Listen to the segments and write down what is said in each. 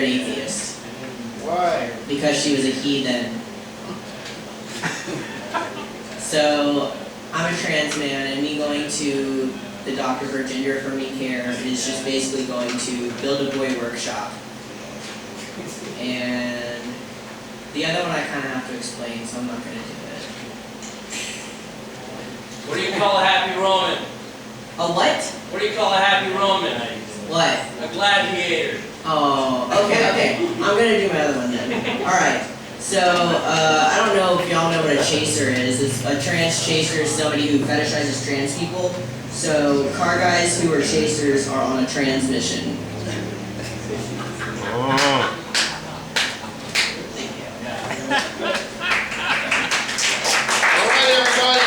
an atheist. Why? Because she was a heathen. So, I'm a trans man, and me going to the doctor for gender affirming care is just basically going to build a boy workshop. And the other one I kind of have to explain, so I'm not going to do it. What do you call a happy Roman? A what? What do you call a happy Roman? What? A gladiator. Oh, okay. I'm going to do my other one then. Alright. So, I don't know if y'all know what a chaser is. It's a trans chaser is somebody who fetishizes trans people. So, car guys who are chasers are on a trans mission. Oh. All right, everybody.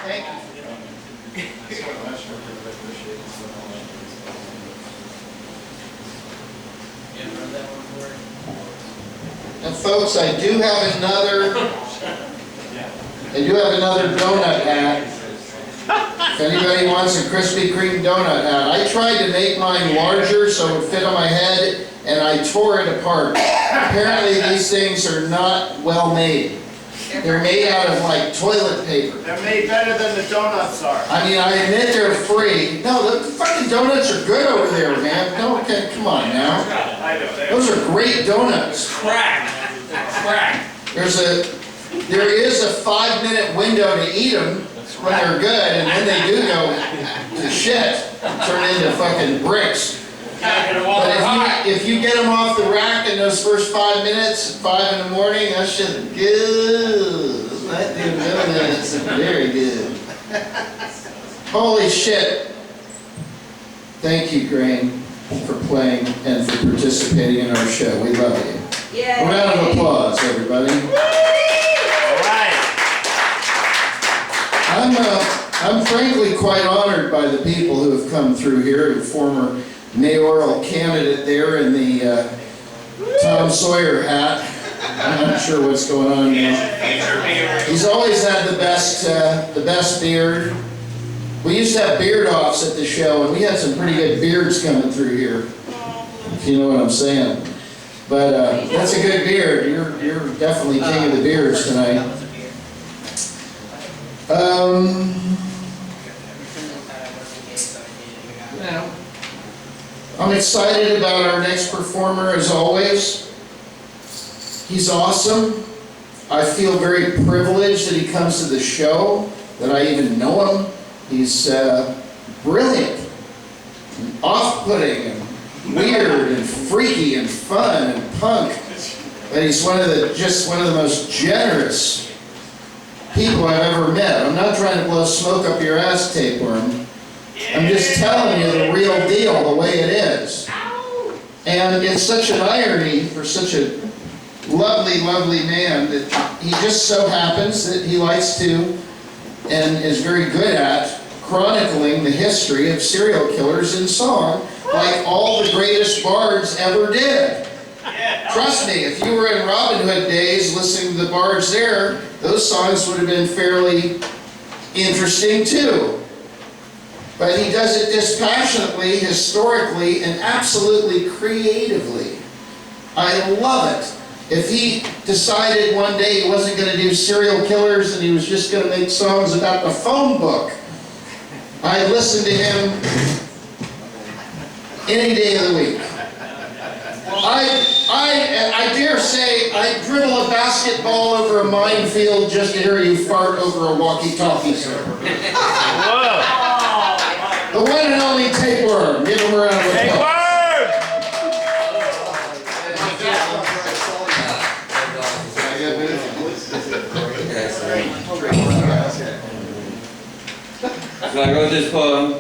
Thank you. And folks, I do have another donut hat. If anybody wants a Krispy Kreme donut hat. I tried to make mine larger so it would fit on my head, and I tore it apart. Apparently these things are not well made. They're made out of like toilet paper. They're made better than the donuts are. I mean, I admit they're free. No, the fucking donuts are good over there, man. No, okay, come on now. I know. Those are great donuts. Crack. Crack. There is a 5-minute window to eat them when they're good, and then they do go to shit, turn into fucking bricks. But if you get them off the rack in those first 5 minutes, at 5 in the morning, that shit is good. That damn donuts are very good. Holy shit. Thank you, Grain, for playing and for participating in our show. We love you. Yay! A round of applause, everybody. All right. I'm frankly quite honored by the people who have come through here. The former mayoral candidate there in the Tom Sawyer hat. I'm not sure what's going on now. He's always had the best beard. We used to have beard offs at the show, and we had some pretty good beards coming through here, if you know what I'm saying. But that's a good beard. You're definitely king of the beards tonight. I'm excited about our next performer as always. He's awesome. I feel very privileged that he comes to the show, that I even know him. He's brilliant, and off-putting, and weird, and freaky, and fun, and punk. But he's just one of the most generous people I've ever met. I'm not trying to blow smoke up your ass, tapeworm. I'm just telling you the real deal, the way it is. And it's such an irony for such a lovely, lovely man that he just so happens that he likes to and is very good at chronicling the history of serial killers in song, like all the greatest bards ever did. Trust me, if you were in Robin Hood days listening to the bards there, those songs would have been fairly interesting too. But he does it dispassionately, historically, and absolutely creatively. I love it. If he decided one day he wasn't going to do serial killers and he was just going to make songs about the phone book, I'd listen to him any day of the week. I dare say I'd dribble a basketball over a minefield just to hear you fart over a walkie-talkie, sir. Whoa. The one and only Tapeworm. Give him a round of applause. Tapeworm! So I wrote this poem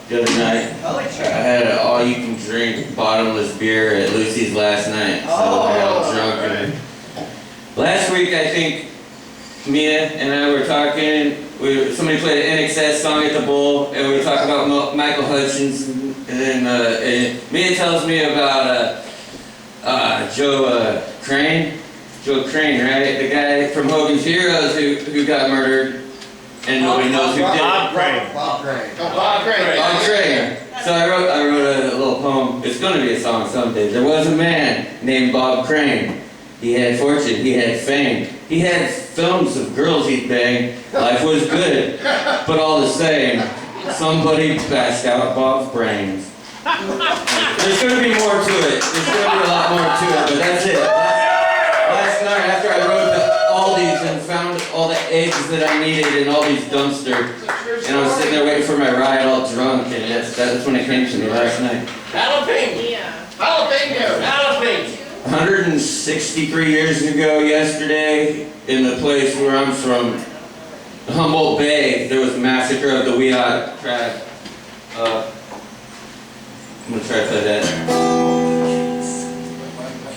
the other night. I had an all-you-can-drink bottomless beer at Lucy's last night, so I got drunk. And last week, I think Mia and I were talking. Somebody played an NXS song at the bowl, and we were talking about Michael Hutchins. And then Mia tells me about Joe Crane. Joe Crane, right? The guy from Hogan's Heroes who got murdered, and nobody knows who did it. Bob Crane. Bob Crane. Bob Crane. So I wrote a little poem. It's going to be a song someday. There was a man named Bob Crane. He had fortune, he had fame. He had films of girls he'd bang. Life was good, but all the same, somebody bashed out Bob's brains. There's going to be more to it. There's going to be a lot more to it, but that's it. Last night, after I rode to Aldi's and found all the eggs that I needed in Aldi's dumpster, and I was sitting there waiting for my ride all drunk, and that's when it came to me last night. Jalapeno. Jalapeno. Jalapeno. 163 years ago yesterday, in the place where I'm from, Humboldt Bay, there was a massacre of the Weot tribe. I'm gonna try to play that.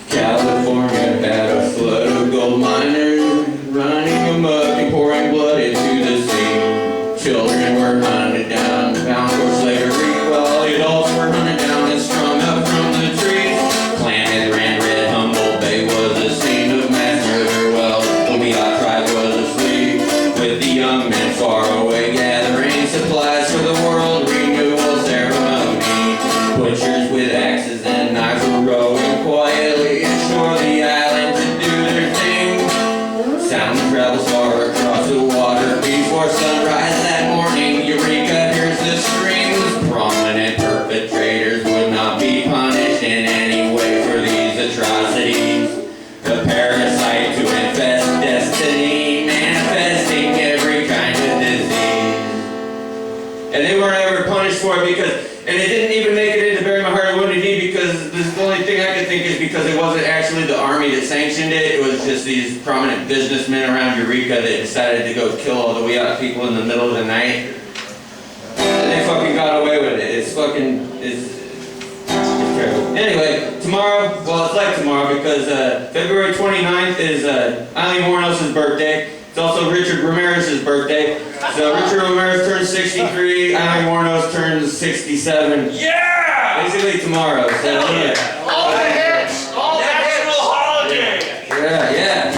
California had a flood of gold miners running amok and pouring blood into the sea. Children were hunted down, bound for slavery, while adults were hunted down and strung up from the trees. Planet ran red, Humboldt Bay was a scene of mass murder, while the Weot tribe was asleep, with the young men far away gathering supplies for the world renewal ceremony. Butchers with axes and knives were rowing quietly ashore the island to do their thing. Sound travels far across the water before sunrise that morning. Eureka hears the screams. Prominent perpetrators would not be punished in any way for these atrocities. The parasite to infest destiny, manifesting every kind of disease. And they weren't ever punished for it and it didn't even make it into Bury My Heart and Wounded Knee, because the only thing I could think is because it wasn't actually the army that sanctioned it. It was just these prominent businessmen around Eureka that decided to go kill all the Weot people in the middle of the night. And they fucking got away with it. It's terrible. Anyway, tomorrow, well, it's like tomorrow because February 29th is Eileen Warnos' birthday. It's also Richard Ramirez's birthday. So Richard Ramirez turns 63, Eileen Warnos turns 67. Yeah! Basically tomorrow. So yeah. All the hits! All the national holiday! Yeah.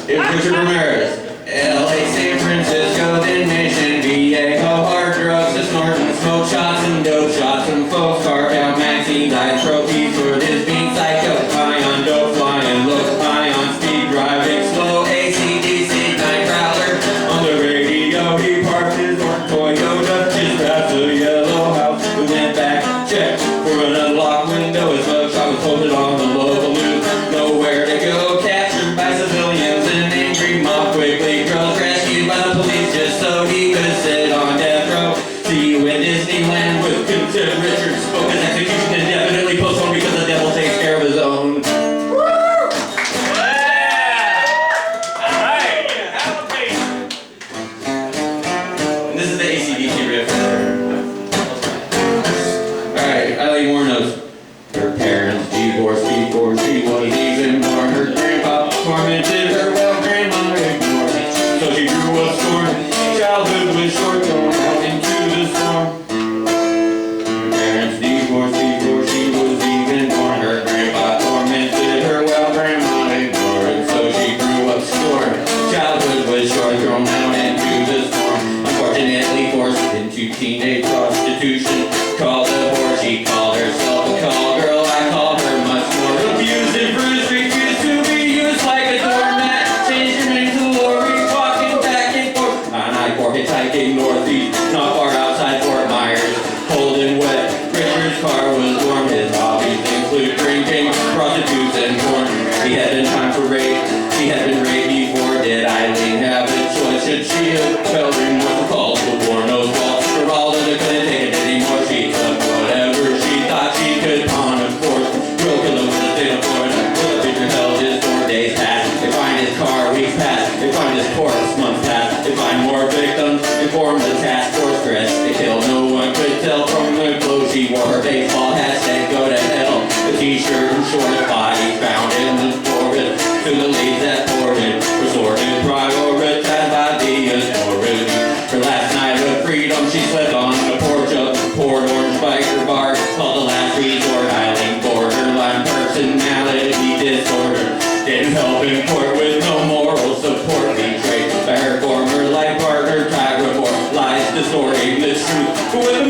It's Richard Ramirez. LA, San Francisco, then Mission, Viejo, hard drugs, to snort and smoke shots and dope shots. Some folks carved out magazines, I trophies for this being psycho. High on dope, flying, look high on speed, driving slow. AC/DC, night prowler on the radio. He parked his orange Toyota just past the yellow house. We went back, checked for an unlocked window. His mugshot was posted on the local news. Nowhere to go, captured by civilians. An angry mob quickly grows, rescued by the police just so he could sit on death row. See you in Disneyland with contempt. Richard spoke his execution indefinitely postponed because the devil takes care of his own. And this is the AC/DC riff. Alright, Eileen Warnos. Her parents divorced before she was even born. Her grandpa tormented her while grandma ignored it. So she grew up scorned. Childhood was short, thrown out into the storm. Her parents divorced before she was even born. Her grandpa tormented her while grandma ignored it. So she grew up scorned. Childhood was short, thrown out into the storm. Unfortunately forced into teenage prostitution. Called a whore, she called herself a call girl. I called her much more. Abused and bruised, refused to be used like a doormat. Changed her name to Lori, walking back and forth. Hitchhiking northeast, not far outside Fort Myers. Cold and wet, Richard's car was warm. His hobbies include drinking, prostitutes, and porn. He had been time for rape. She had been raped before. Did Eileen have a choice? Should she have felt remorse? Called the Warnos' fault. Geralda couldn't take it anymore. She took whatever she thought she could pawn, of course. Real killer with a state of Florida. Richard held his 4 days past. They find his car, weeks past. They find his corpse, months past. They find more victims. Informed the task force dress. They killed. No one could tell from the clothes she wore. Her baseball hat said go to hell. The t-shirt and shorts, body found in the orbit. To the leads that poured in. Resorted, prioritized by the authorities. Her last night of freedom, she slept on the porch of the Port Orange biker bar. Called the last resort. Eileen borderline personality disorder. Didn't help in court with no moral support. Betrayed by her former life partner, tried report lies, distorting the truth. But with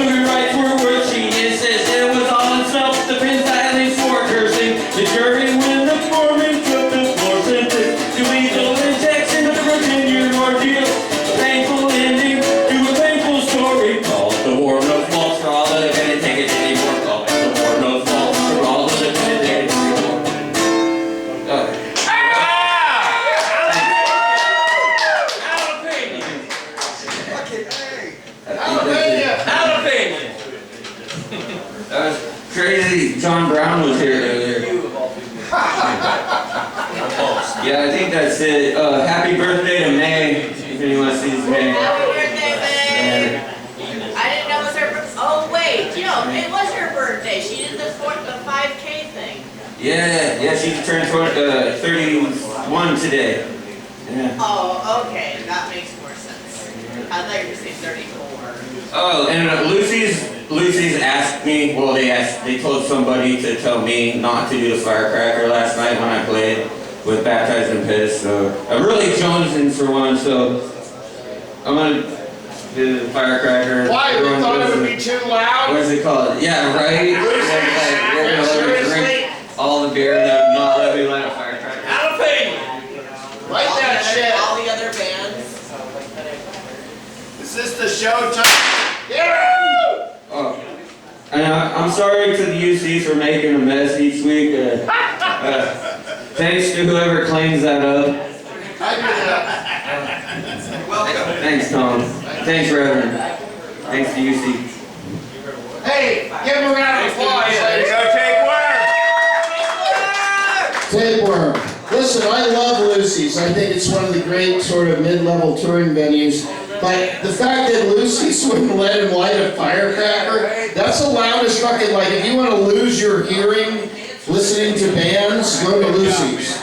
That was crazy. John Brown was here earlier. Yeah, I think that's it. Happy birthday to May, if anyone sees May. Happy birthday, May! I didn't know it was her oh wait, it was her birthday. She did the 5K thing. Yeah, she turned 31 today. Yeah. Oh, okay, that makes more sense. I thought you were saying 34. Oh, and Lucy's asked me, well, they told somebody to tell me not to do the firecracker last night when I played with Baptized and Pissed, so I'm really jonesing for one, so I'm gonna do the firecracker. Why? You Everyone thought it goes would to- be too loud? What's it called? Yeah, right? We're gonna Seriously? drink all the beer and then not let me light a firecracker. Jalapeno. Light that shit. All the other bands. Is this the show time? Yeah! Oh. And I'm sorry to the UC for making a mess each week. Thanks to whoever cleans that up. I do that. Thanks, Tom. Thanks, Reverend. Thanks to UC. Hey, give him a round of applause, ladies. Go take work. Tapeworm. Listen, I love Lucy's. I think it's one of the great sort of mid-level touring venues. But the fact that Lucy's wouldn't let him light a firecracker, that's the loudest fucking, like, if you want to lose your hearing listening to bands, go to Lucy's.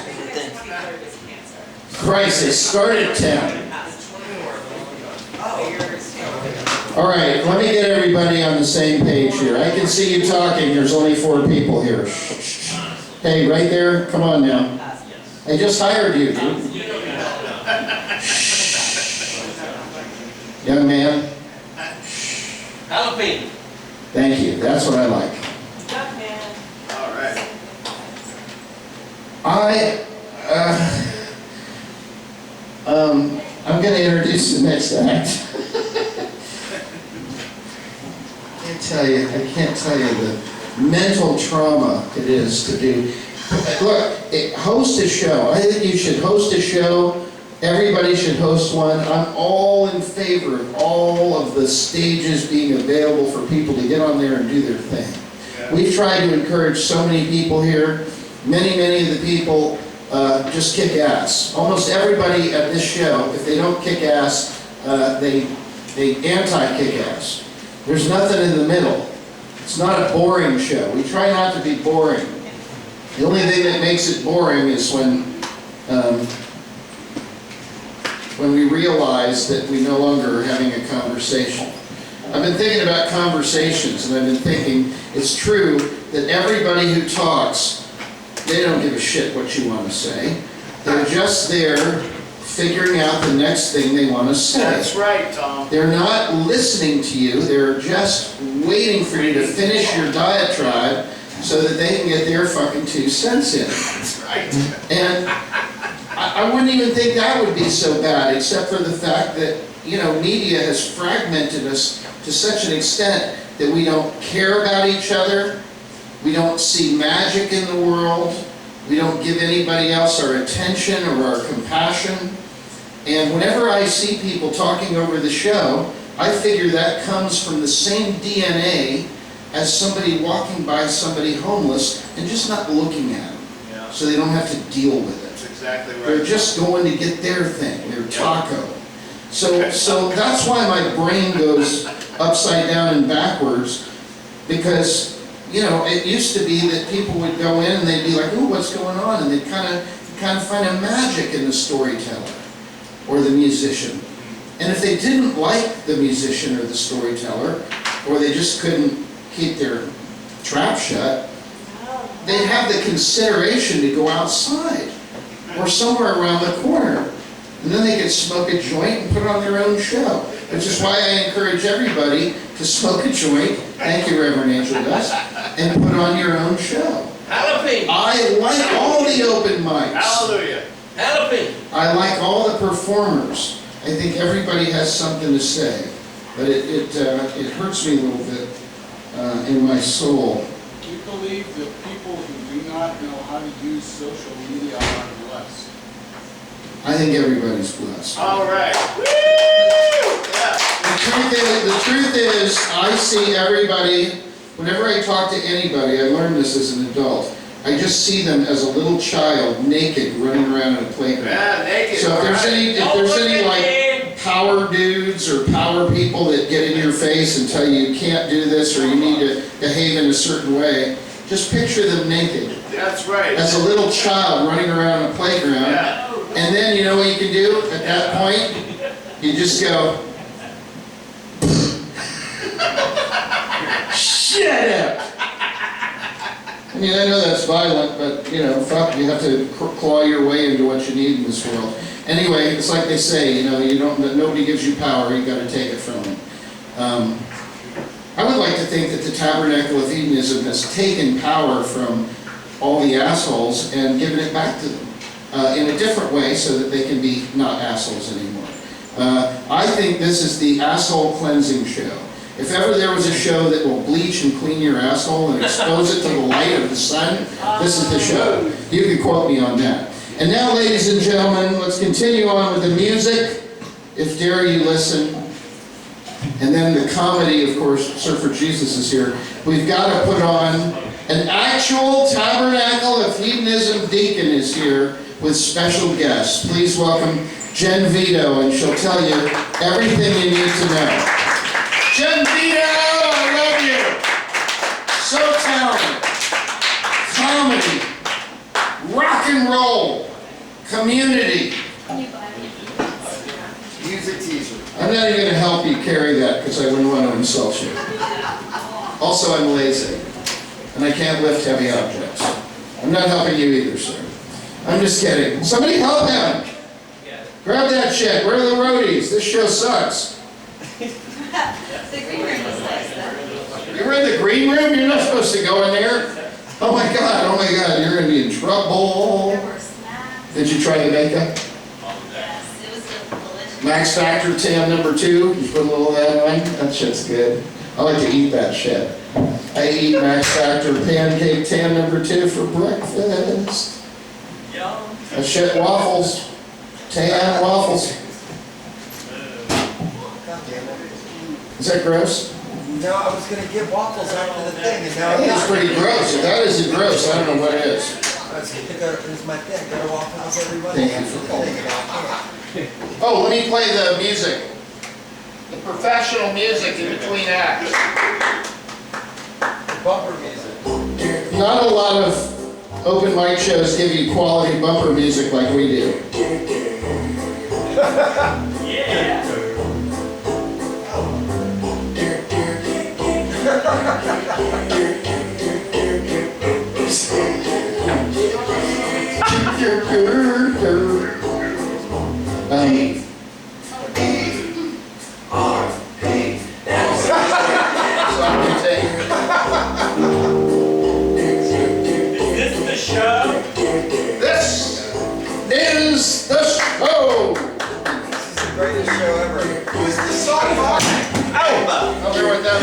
Christ, they start at 10. All right, let me get everybody on the same page here. I can see you talking. There's only 4 people here. Hey, right there, come on now. I just hired you, dude. Young man, Jalapeno. thank you. That's what I like. All right. I'm going to introduce the next act. I can't tell you the mental trauma it is to do. Look, host a show. I think you should host a show. Everybody should host one. I'm all in favor of all of the stages being available for people to get on there and do their thing. We've tried to encourage so many people here. Many of the people just kick ass. Almost everybody at this show, if they don't kick ass, they anti-kick ass. There's nothing in the middle. It's not a boring show. We try not to be boring. The only thing that makes it boring is when we realize that we no longer are having a conversation. I've been thinking about conversations, and I've been thinking it's true that everybody who talks, they don't give a shit what you want to say. They're just there figuring out the next thing they want to say. That's right, Tom. They're not listening to you. They're just waiting for you to finish your diatribe so that they can get their fucking 2 cents in. That's right. And I wouldn't even think that would be so bad, except for the fact that, media has fragmented us to such an extent that we don't care about each other, we don't see magic in the world, we don't give anybody else our attention or our compassion. And whenever I see people talking over the show, I figure that comes from the same DNA as somebody walking by somebody homeless and just not looking at them, so they don't have to deal with it. That's exactly right. They're just going to get their thing, their taco. So that's why my brain goes upside down and backwards, because, it used to be that people would go in and they'd be like, ooh, what's going on? And they'd kind of find a magic in the storyteller or the musician. And if they didn't like the musician or the storyteller, or they just couldn't keep their trap shut, they'd have the consideration to go outside or somewhere around the corner. And then they could smoke a joint and put on their own show. Which is why I encourage everybody to smoke a joint, thank you, Reverend Angel Dust, and put on your own show. Jalapeno. I like all the open mics. Hallelujah. Jalapeno. I like all the performers. I think everybody has something to say. But it hurts me a little bit in my soul. Do you believe that people who do not know how to use social media are blessed? I think everybody's blessed. All right. Woo! Yeah. The truth is, I see everybody Whenever I talk to anybody, I learned this as an adult, I just see them as a little child, naked, running around in a playground. Yeah, naked. So if there's any like power dudes or power people that get in your face and tell you you can't do this or you need to behave in a certain way, just picture them naked. That's right. As a little child running around a playground. Yeah. And then you know what you can do at that point? You just go, shut up! I mean, I know that's violent, but you know, fuck, you have to claw your way into what you need in this world. Anyway, it's like they say, you know, nobody gives you power, you gotta take it from them. I would like to think that the Tabernacle of Hedonism has taken power from all the assholes and given it back to them in a different way so that they can be not assholes anymore. I think this is the asshole cleansing show. If ever there was a show that will bleach and clean your asshole and expose it to the light of the sun, this is the show. You can quote me on that. And now, ladies and gentlemen, let's continue on with the music. If dare you listen. And then the comedy, of course, Surfer Jesus is here. We've got to put on an actual Tabernacle of Hedonism deacon is here with special guests. Please welcome Jen Vito, and she'll tell you everything you need to know. Jen Vito, I love you. So talented. Comedy, rock and roll, community. Music teaser. I'm not even going to help you carry that because I wouldn't want to insult you. Also, I'm lazy, and I can't lift heavy objects. I'm not helping you either, sir. I'm just kidding. Somebody help him. Grab that shit. Where are the roadies? This show sucks. The green room was nice though. You were in the green room? You're not supposed to go in there. Oh my God, you're going to be in trouble. There were snacks. Did you try the makeup? Yes, it was delicious. Max Factor tan number 2. You put a little of that on. That shit's good. I like to eat that shit. I eat Max Factor pancake tan number 2 for breakfast. That shit waffles. Tan waffles. Is that gross? No, I was gonna get waffles after the thing, and now I'm It's not. pretty gross. If that isn't gross, I don't know what it is. I was gonna go, it's my thing, go to Waffle House every Monday Thank you after for the calling. thing, and I can't. Oh, let me play the music. The professional music in between acts. Bumper music. Not a lot of open mic shows give you quality bumper music like we do. Is this the show? This is the show. This is the greatest show ever. Who's the song on? I'll bear with that,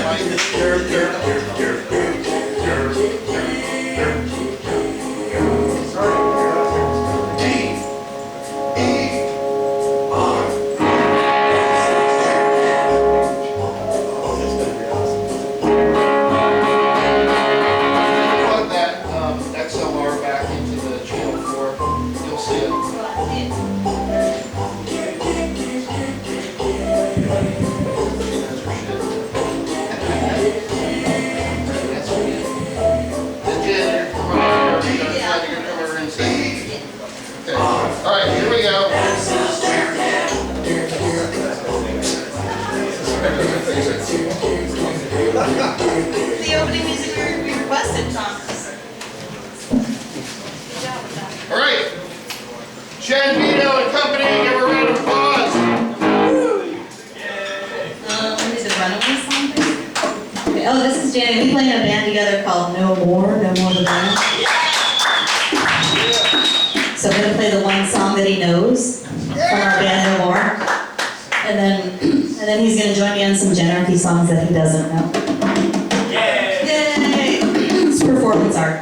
Plug that XLR back into the channel 4. You'll see it. That's what it is. The janitor, come on, come over and say. Okay. All right, here we go. The opening music we requested, Thomas. Good job with that. All right. Jen Vito and company, give her a round of applause. Is it Runaway song? Please? Okay. Oh, this is Janet. We play in a band together called No More the Band. So I'm gonna play the one song that he knows from our band No More, and then he's gonna join me on some Genarchy songs that he doesn't know. Yay! It's performance art.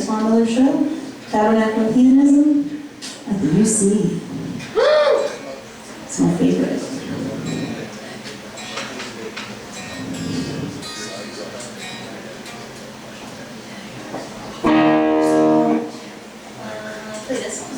to our mother show, Tabernacle of Hedonism at the UC. It's my favorite. Play this one.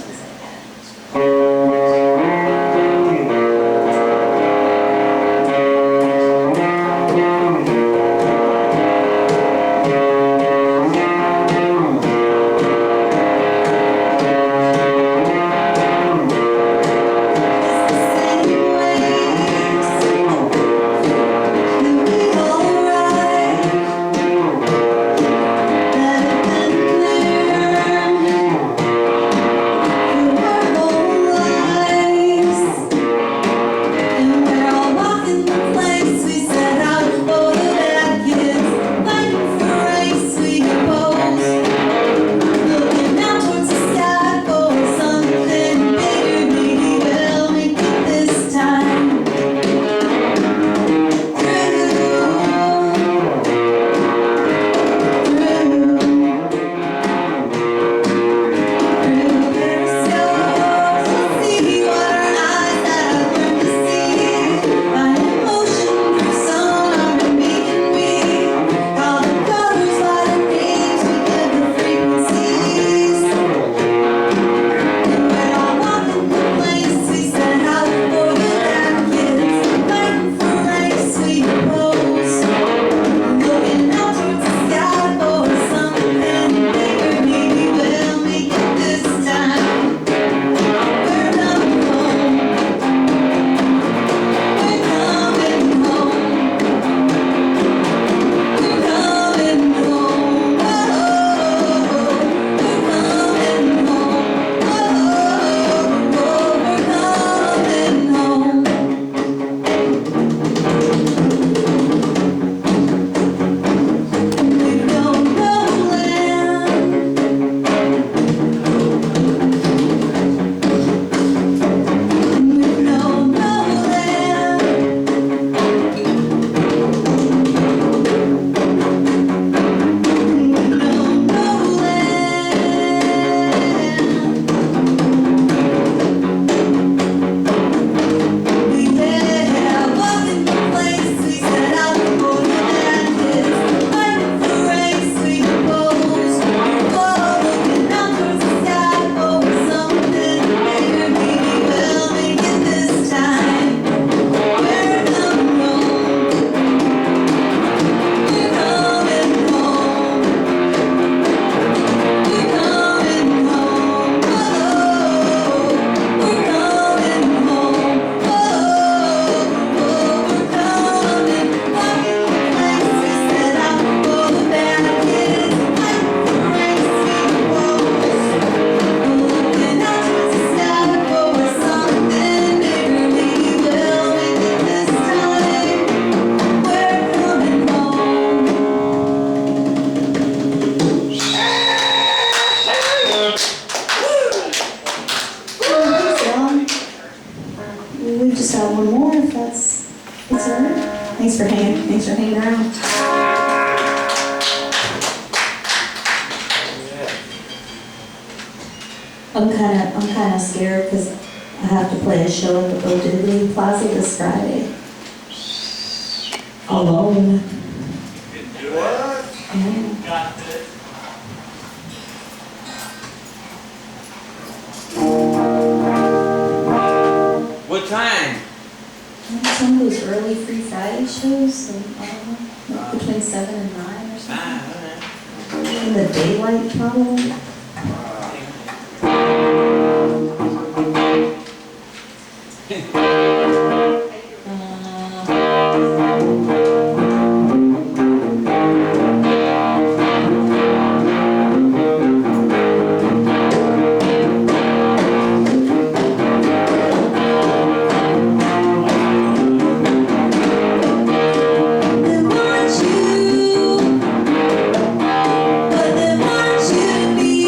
Thanks for hanging around. I'm kind of scared because I have to play a show at the Bo Diddley Plaza this Friday. Alone. What? Yeah. Got this. What time? Some of those early Free Friday shows, so I don't know, like between 7 and 9 or something. In the daylight, probably. They want you to be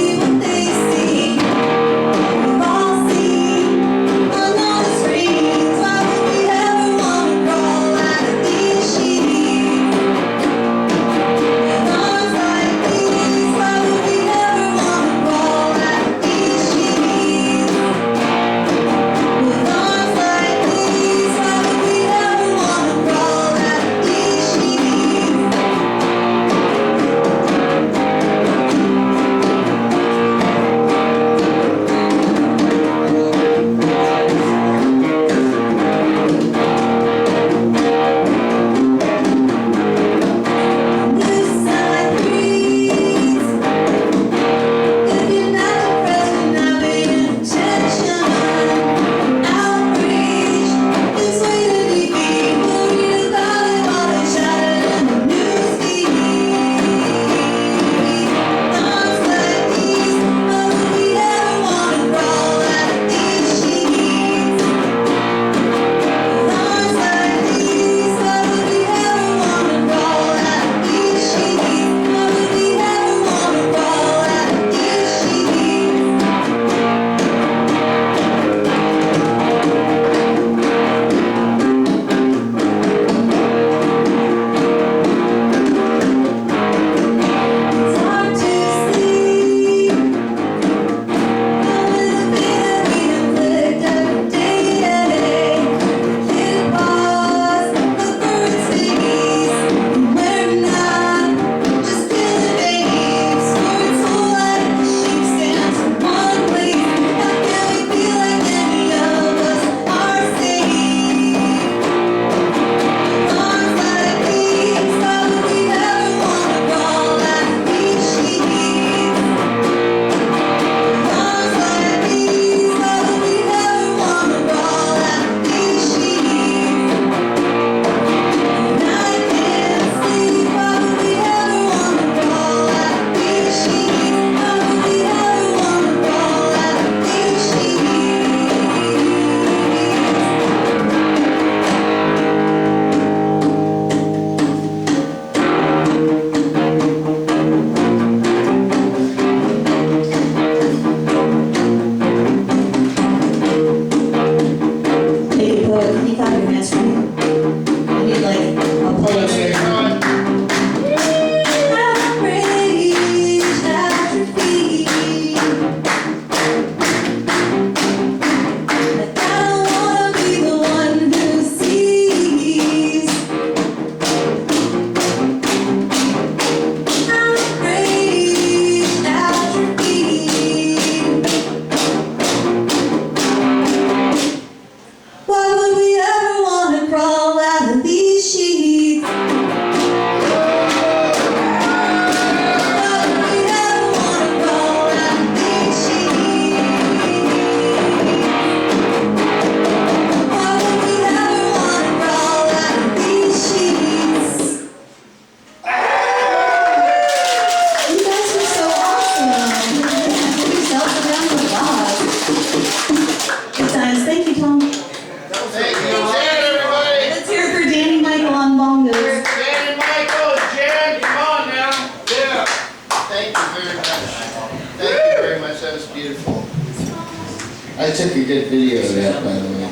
I took a good video of that, by the way.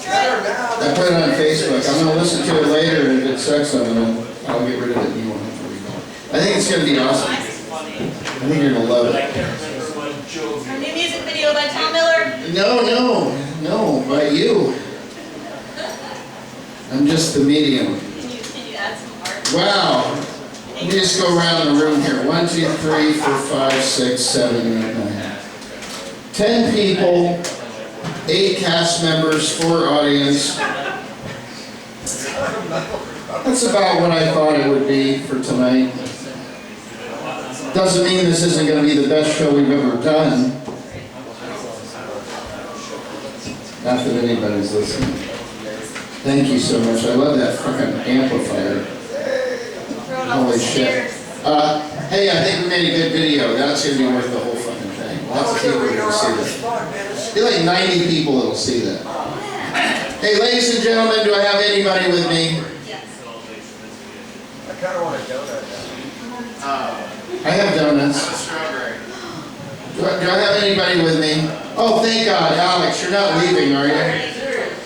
I put it on Facebook. I'm gonna listen to it later, and if it sucks, I'll get rid of it. You won't have to read it. I think it's gonna be awesome. I think you're gonna love it. A new music video by Tom Miller? No, by you. I'm just the medium. Can you add some art? Wow. Let me just go around the room here. 1, 2, 3, 4, 5, 6, 7, 8, 9. 10 people, 8 cast members, 4 audience. That's about what I thought it would be for tonight. Doesn't mean this isn't going to be the best show we've ever done. Not that anybody's listening. Thank you so much. I love that fucking amplifier. Holy shit. Hey, I think we made a good video. That's going to be worth the whole fucking thing. Lots of people are going to see that. Be like 90 people that'll see that. Hey, ladies and gentlemen, do I have anybody with me? I kind of want a donut now. I have donuts. a strawberry. Do I have anybody with me? Oh, thank God. Alex, you're not leaving, are you?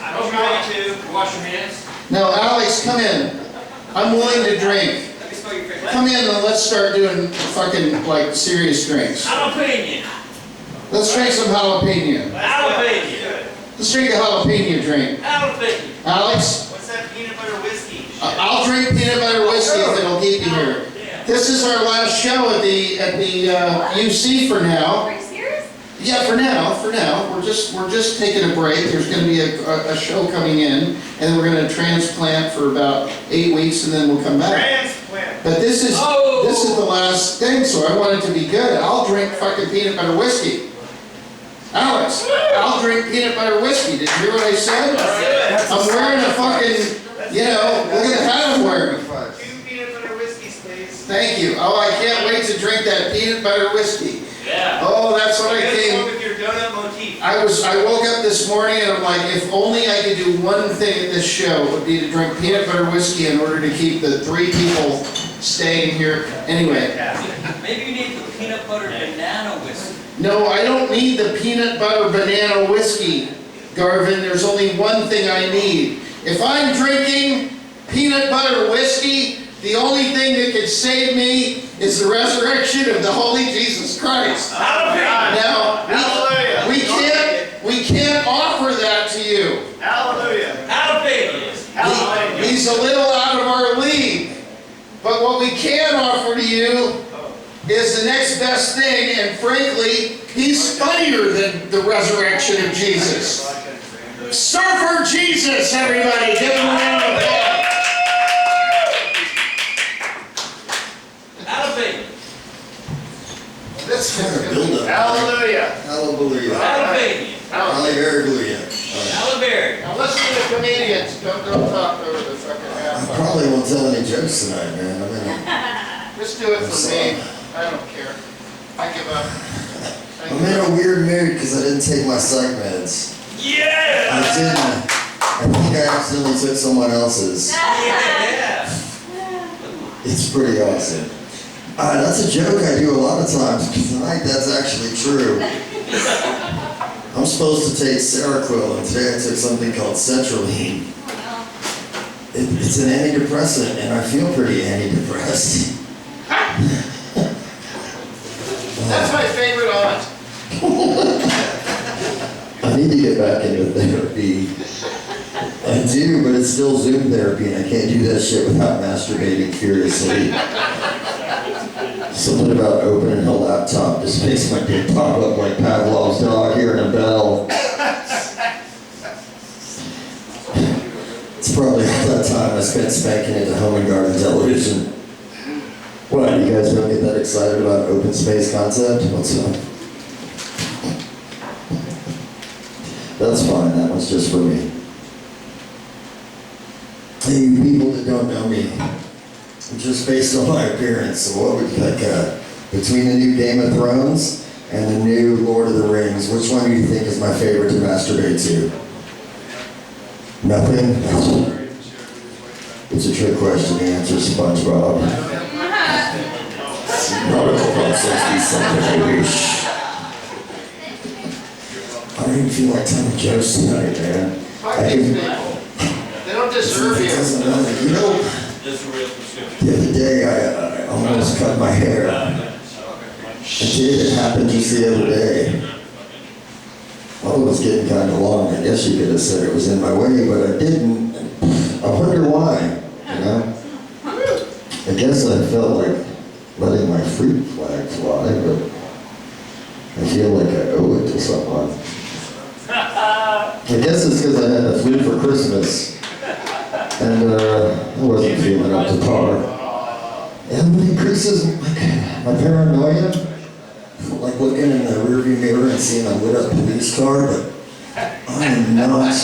I'm trying to wash your hands. No, Alex, come in. I'm willing to drink. Come in and let's start doing fucking, like, serious drinks. Jalapeno. Let's drink some jalapeno. Jalapeno. Let's drink a jalapeno drink. Jalapeno. Alex, What's that peanut butter whiskey? I'll drink peanut butter whiskey if it'll keep you here. This is our last show at the UC for now. Are you serious? Yeah, for now. We're just taking a break. There's going to be a show coming in, and then we're going to transplant for about 8 weeks, and then we'll come back. Transplant. But this is the last thing, so I want it to be good. I'll drink fucking peanut butter whiskey. Alex, I'll drink peanut butter whiskey. Did you hear what I said? I'm wearing a fucking, look at the hat I'm wearing. 2 peanut butter whiskeys, please. Thank you. Oh, I can't wait to drink that peanut butter whiskey. Yeah. Oh, that's what I came. With your donut motif. I woke up this morning and I'm like, if only I could do one thing at this show, it would be to drink peanut butter whiskey in order to keep the 3 people staying here. Anyway. Maybe you need the peanut butter banana whiskey. No, I don't need the peanut butter banana whiskey, Garvin. There's only one thing I need. If I'm drinking peanut butter whiskey, the only thing that could save me is the resurrection of the Holy Jesus Christ. Hallelujah. Now, we can't offer that to you. Hallelujah. Hallelujah. He's a little out of our league. But what we can offer to you is the next best thing, and frankly, he's funnier than the resurrection of Jesus. Surfer Jesus, everybody! Give him a round of applause. Hallelujah. This Kind of build up. Hallelujah. Hallelujah. Hallelujah. Hallelujah. Hallelujah. Now listen to the comedians. Don't talk over the fucking I half. probably won't tell any jokes tonight, man. I mean, Just do it for me. I don't care. I give up. I'm in a weird mood because I didn't take my psych meds. Yeah. I didn't. I think I accidentally took someone else's. Yeah. It's pretty awesome. That's a joke I do a lot of times, but tonight that's actually true. I'm supposed to take Seroquel, and today I took something called Centraline. It's an antidepressant, and I feel pretty antidepressed. That's my favorite aunt. I need to get back into therapy. I do, but it's still Zoom therapy, and I can't do that shit without masturbating furiously. Something about opening a laptop just makes my dick pop up like Pavlov's dog hearing a bell. It's probably all that time I spent spanking into Home and Garden television. What, you guys don't get that excited about open space concept? What's up? That's fine, that one's just for me. Hey, you people that don't know me, just based on my appearance, what would you like, between the new Game of Thrones and the new Lord of the Rings, which one do you think is my favorite to masturbate to? Nothing? It's a trick question, the answer is SpongeBob. Nautical about 60 something, I wish. I don't even feel like telling jokes tonight, man. Fuck these people. They don't deserve you. You know, Just a real prescription. the other day I almost cut my hair. I did, it happened just the other day. Well, it was getting kind of long. I guess you could have said it was in my way, but I didn't. I wonder why, you know? I guess I felt like letting my freak flag fly, but I feel like I owe it to someone. I guess it's because I had the flu for Christmas, and I wasn't feeling up to par. And it increases my paranoia, like looking in the rearview mirror and seeing a lit up police car, but I am not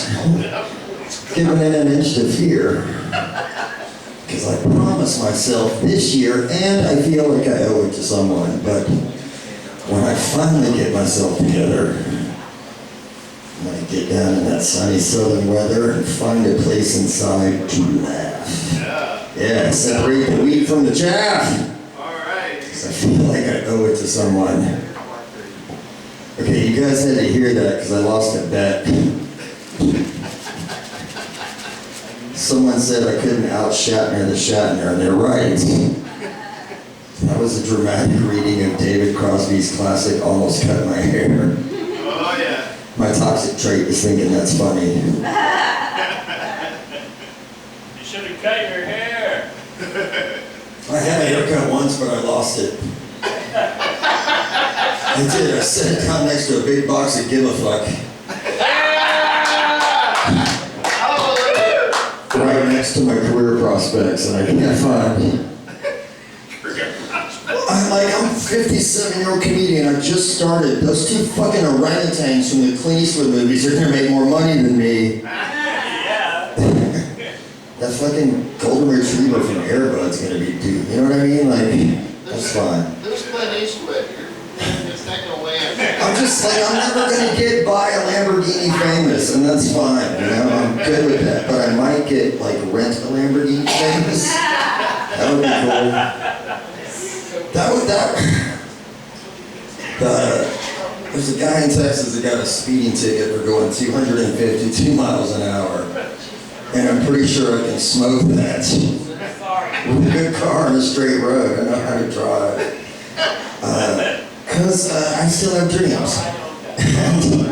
giving it an inch to fear. Because I promised myself this year, and I feel like I owe it to someone, but when I finally get myself together, when I get down in that sunny southern weather and find a place inside to laugh. Yeah, separate the wheat from the chaff. Because I feel like I owe it to someone. Okay, you guys had to hear that because I lost a bet. Someone said I couldn't out-Shatner the Shatner, and they're right. That was a dramatic reading of David Crosby's classic Almost Cut My Hair. Oh, yeah. My toxic trait is thinking that's funny. You should have cut your hair. I had a haircut once, but I lost it. I did. I set it down next to a big box of Give a Fuck. Right next to my career prospects, and I can't find. I'm a 57-year-old comedian. I just started. Those two fucking orangutans from the Clint Eastwood movies are gonna make more money than me. Yeah. That fucking golden retriever from Airbud's gonna be due. You know what I mean? Like, that's fine. There's Clint Eastwood. It's not gonna land. I'm just like, I'm never gonna get by a Lamborghini famous, and that's fine. You know, I'm good with that. But I might get like rent a Lamborghini famous. That would be cool. There's a guy in Texas that got a speeding ticket for going 252 miles an hour. And I'm pretty sure I can smoke that. With a good car on a straight road. I know how to drive. Because I still have dreams. And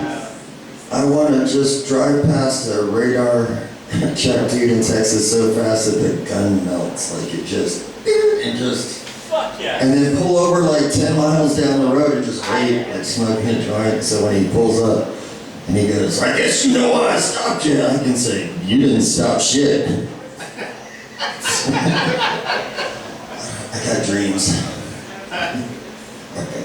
I want to just drive past a radar check dude in Texas so fast that the gun melts. Like it just, and just. Fuck yeah. And then pull over like 10 miles down the road and just wait, like smoking a joint. So when he pulls up and he goes, I guess you know why I stopped you. I can say, you didn't stop shit. I got dreams. Okay.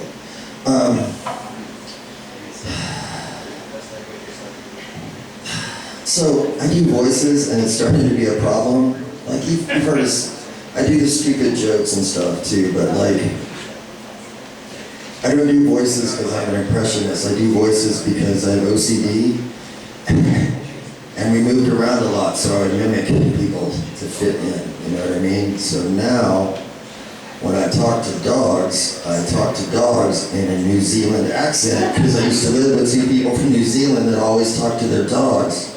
So I do voices and it's starting to be a problem. Like you've heard us. I do the stupid jokes and stuff too, but like, I don't do voices because I'm an impressionist. I do voices because I have OCD, and we moved around a lot, so I would mimic people to fit in, you know what I mean? So now, when I talk to dogs in a New Zealand accent, because I used to live with two people from New Zealand that always talk to their dogs.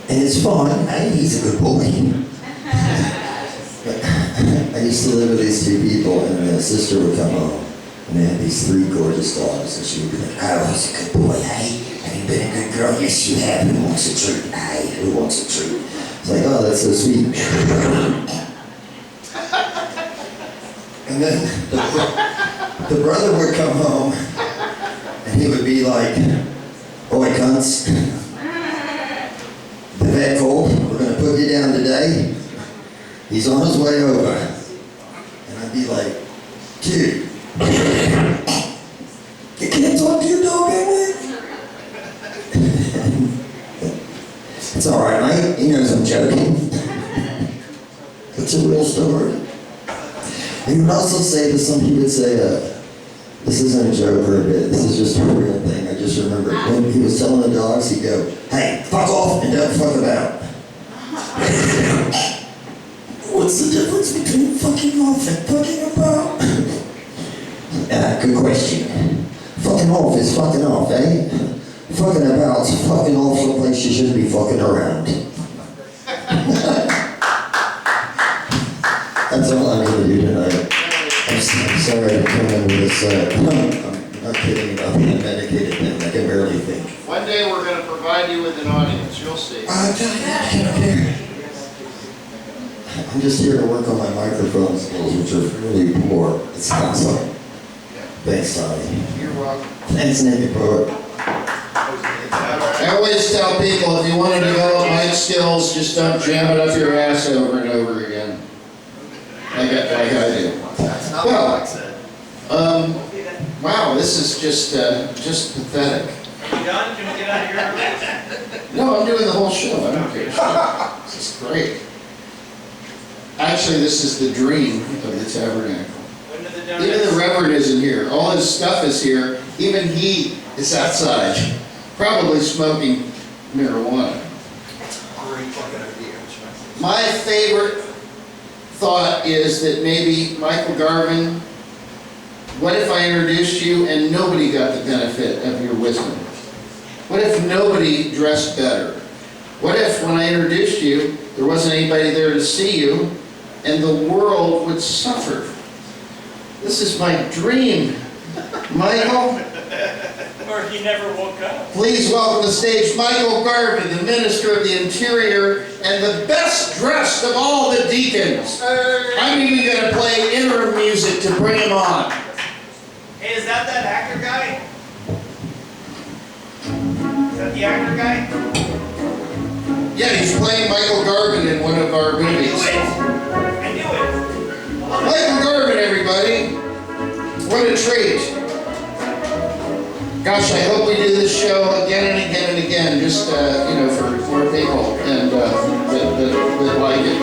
And it's fun, hey, he's a good boy. I used to live with these two people, and their sister would come home, and they had these three gorgeous dogs, and she would be like, I was a good boy, hey, have you been a good girl? Yes, you have. Who wants a treat? Hey, who wants a treat? It's like, oh, that's so sweet. And then the brother would come home, and he would be like, boy, cunts, the vet cold, we're going to put you down today. He's on his way over. And I'd be like, dude, you can't talk to your dog that way? It's all right, mate. He knows I'm joking. It's a real story. He would also say that some people would say, this isn't a joke or a bit, this is just a real thing. I just remember when he was telling the dogs, he'd go, hey, fuck off and don't fuck about. What's the difference between fucking off and fucking about? Good question. Fuck fucking off is fucking off, eh? Fucking about's fucking off someplace you shouldn't be fucking around. That's all I'm gonna do tonight. I'm sorry to come in with this, I'm not kidding about being medicated, man. I can barely think. One day we're gonna provide you with an audience, you'll see. I'm just here to work on my microphone skills, which are really poor. It's awesome. Thanks, Tommy. You're welcome. Thanks, Naked Poet. I always tell people, if you want to develop mic skills, just don't jam it up your ass over and over again. Like I do. That's not what I said. Wow, this is just pathetic. Are we done? Can we get out of here early? No, I'm doing the whole show, I don't care. This is great. Actually, this is the dream of the Tabernacle. When did the Even donuts? the Reverend isn't here. All his stuff is here. Even he is outside, probably smoking marijuana. Great fucking idea. My favorite thought is that maybe Michael Garvin, what if I introduced you and nobody got the benefit of your wisdom? What if nobody dressed better? What if when I introduced you, there wasn't anybody there to see you and the world would suffer? This is my dream. Michael, Or he never woke up. please welcome to the stage Michael Garvin, the Minister of the Interior and the best dressed of all the deacons. I'm even going to play interim music to bring him on. Hey, is that actor guy? Is that the actor guy? Yeah, he's playing Michael Garvin in one of our movies. I knew it. Michael Garvin, everybody. What a treat. Gosh, I hope we do this show again and again and again, just, for more people and that like it.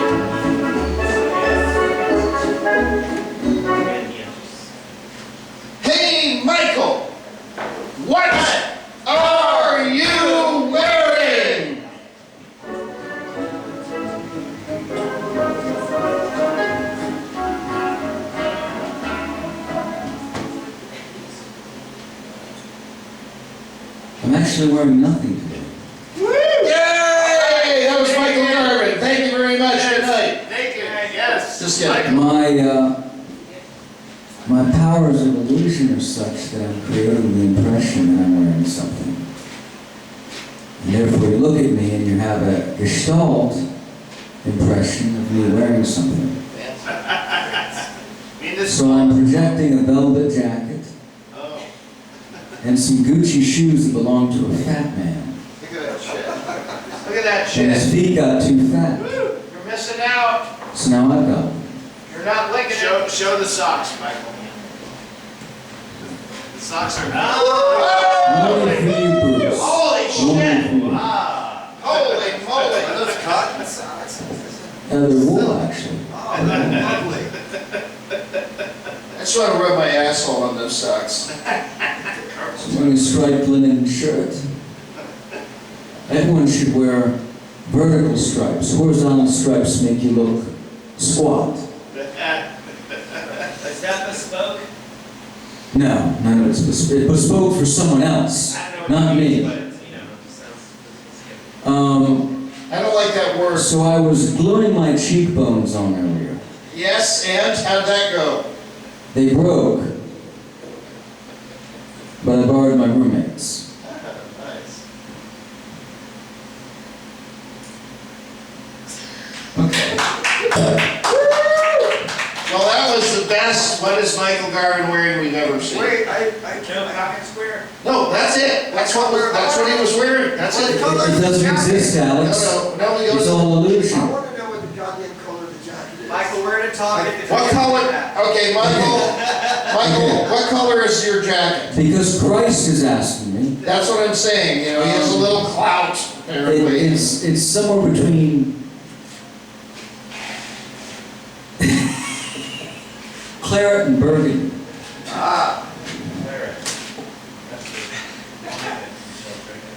Hey, Michael, what are you wearing? I'm actually wearing nothing today. Yay! That was Michael Garvin. Thank you very much. Good night. Naked, yes. Just kidding. My powers of illusion are such that I'm creating the impression that I'm wearing something. And therefore you look at me and you have a gestalt impression of me wearing something. So I'm projecting a velvet jacket and some Gucci shoes that belong to a fat man. Look at that shit. Look at that And his shit. feet got too fat. You're missing out. So now I've got them. You're not licking it. Show the socks, Michael. The socks are not. Only for you, Bruce. Holy Only shit. for you. Holy moly. Are those cotton socks? They're wool, actually. Oh, they're lovely. I just want to rub my asshole on those socks. I'm wearing a striped linen shirt. Everyone should wear vertical stripes. Horizontal stripes make you look squat. Is that bespoke? No, none of it's bespoke. It's bespoke for someone else, not me. I don't like that word. So I was gluing my cheekbones on earlier. Yes, and how'd that go? They broke, but I borrowed my roommate's. Nice. Well, that was the best "What is Michael Garvin wearing" we've ever seen. Wait, I can't pocket square. No, that's it. That's what he was wearing. That's it. It doesn't exist, Alex. No, we It's go. all illusion. I want to know what the goddamn color of the jacket is. Michael, we're gonna talk at the. What color? Okay, Michael, what color is your jacket? Because Christ is asking me. That's what I'm saying. You know, he has a little clout. Apparently. It's somewhere between claret and burgundy.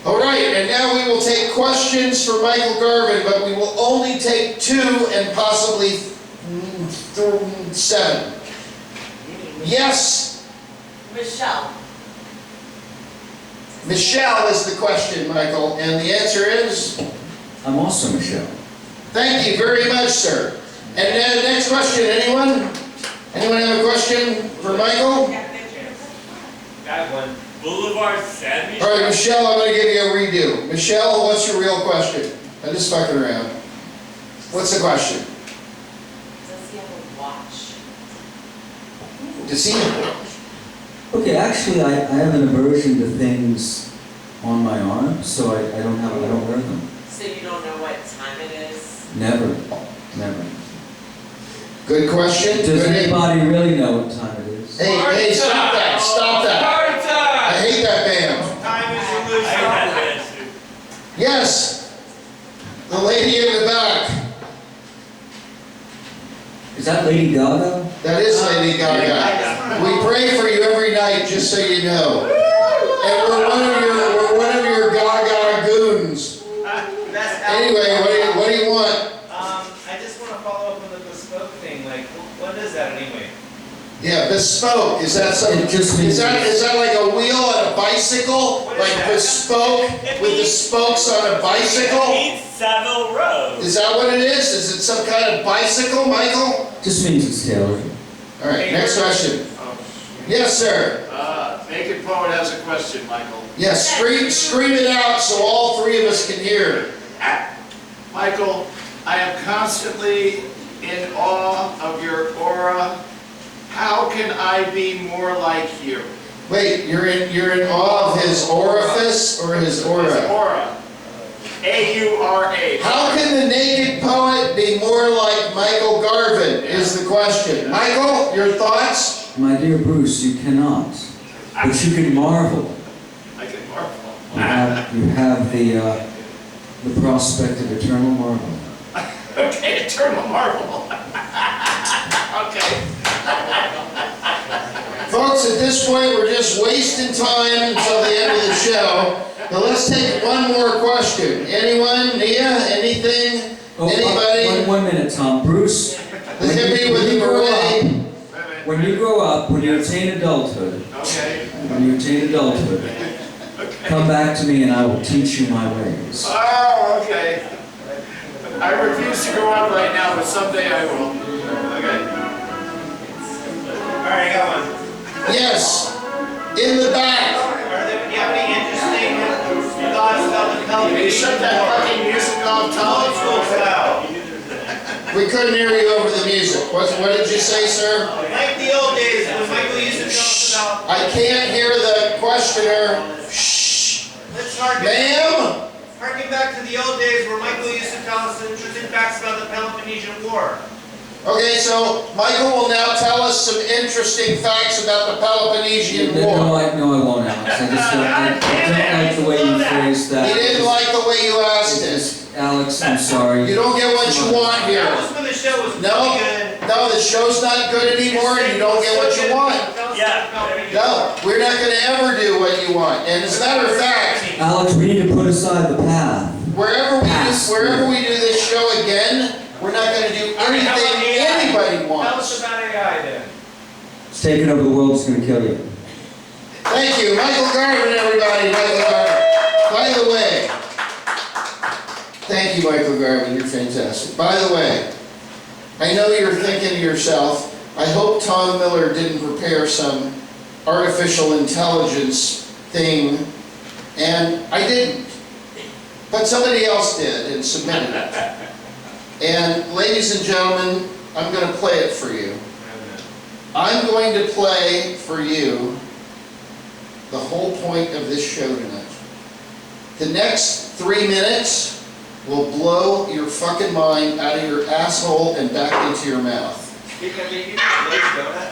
All right, and now we will take questions for Michael Garvin, but we will only take 2 and possibly 7. Yes, Michelle, Michelle is the question, Michael, and the answer is? I'm also Michelle. Thank you very much, sir. And then next question, anyone? Anyone have a question for Michael? Got one. Boulevard Sandwich. All right, Michelle, I'm going to give you a redo. Michelle, what's your real question? I'm just fucking around. What's the question? Does he have a watch? Does he? Okay, actually, I have an aversion to things on my arm, so I don't wear them. So you don't know what time it is? Never, never. Good question. Does Good anybody really know what time it is? Hey, stop that, stop that. I hate that band. Time is your loose. I had that too. Yes, the lady in the back. Is that Lady Gaga? That is Lady Gaga. We pray for you every night, just so you know. And we're one of your Gaga goons. Anyway, what do you want? I just want to follow up on the bespoke thing. Like, what is that anyway? Yeah, bespoke. Is that something? It just means- Is that like a wheel on a bicycle? What is Like that? bespoke with the spokes on a It bicycle? means Savile Row. Is that what it is? Is it some kind of bicycle, Michael? Just means it's tailored. All right, next question. Yes, sir. Naked Poet has a question, Michael. Yes, scream it out so all three of us can hear. Michael, I am constantly in awe of your aura. How can I be more like you? Wait, you're in awe of his orifice or his His aura? aura. A-U-R-A. How can the naked poet be more like Michael Garvin is the question. Michael, your thoughts? My dear Bruce, you cannot. But you can marvel. I can marvel. You have the prospect of eternal marvel. Okay, eternal marvel. Okay. Folks, at this point, we're just wasting time until the end of the show. Now let's take one more question. Anyone? Nia? Anything? Anybody? One minute, Tom. Bruce, The hippie with the beret. when you grow up, when you attain adulthood, Okay. come back to me and I will teach you my ways. Oh, okay. I refuse to go out right now, but someday I will. Okay. All right, I got one. Yes. In the back. Do you have any interesting thoughts about the Can you shut that fucking music off, Tom? style? We couldn't hear you over the music. What did you say, sir? Like the old days when Michael used to tell us about. I can't hear the questioner. Shh. Let's harken back to the old days where Michael used to tell us interesting facts about the Peloponnesian War. Okay, so Michael will now tell us some interesting facts about the Peloponnesian No, War. I won't, Alex. I don't like the way you phrased He that. didn't like the way you asked it. Alex, I'm sorry. You don't get what you want here. That was when the show was No, pretty good. no, the show's not good anymore and you don't get what you want. Yeah. No, we're not going to ever do what you want. And as a matter of fact, Alex, we need to put aside the path. wherever we do this show again, we're not going to do anything anybody Tell wants. us about AI then. It's taking over the world, it's going to kill you. Thank you, Michael Garvin, everybody. Michael Garvin. By the way, thank you, Michael Garvin. You're fantastic. By the way, I know you're thinking to yourself, I hope Tom Miller didn't prepare some artificial intelligence thing, and I didn't. But somebody else did and submitted it. And ladies and gentlemen, I'm going to play it for you. I'm going to play for you the whole point of this show tonight. The next 3 minutes will blow your fucking mind out of your asshole and back into your mouth.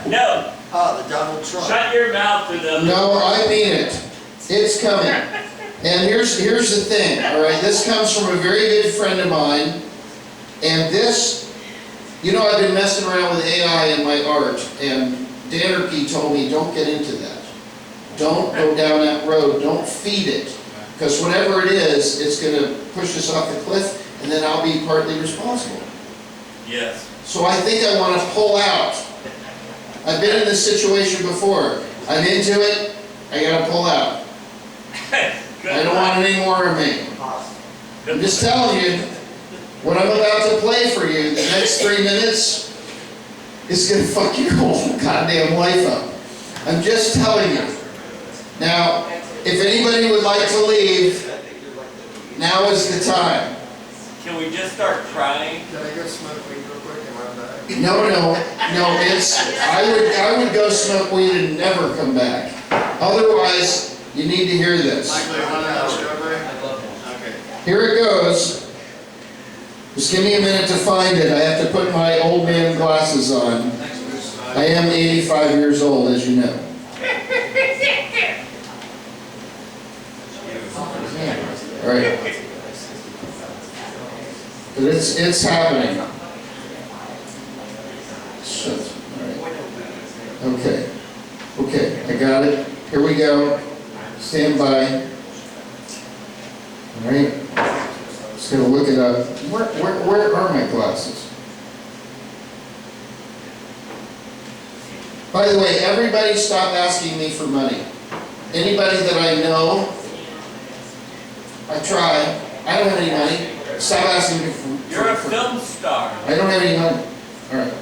No, Ah, the Donald Trump. shut your mouth to them. No, I mean it. It's coming. And here's the thing, all right? This comes from a very good friend of mine. And this, you know, I've been messing around with AI in my art, and Danerky told me, don't get into that. Don't go down that road. Don't feed it. Because whatever it is, it's going to push us off the cliff, and then I'll be partly responsible. Yes. So I think I want to pull out. I've been in this situation before. I'm into it, I got to pull out. any more of me. I'm just telling you, what I'm about to play for you, the next 3 minutes, is gonna fuck your whole goddamn life up. I'm just telling you. Now, if anybody would like to leave, now is the time. Can we just start crying? Can I go smoke weed real quick and I'm back? No, I would go smoke weed and never come back. Otherwise, you need to hear this. Michael, you want another strawberry? Okay. Here it goes. Just give me a minute to find it. I have to put my old man glasses on. I am 85 years old, as you know. All right. But it's happening. Shit. All right. Okay, I got it. Here we go. Stand by. All right. Just gonna look it up. Where are my glasses? By the way, everybody stop asking me for money. Anybody that I know, I try. I don't have any money. Stop asking me for You're a film star. I don't have any money. All right.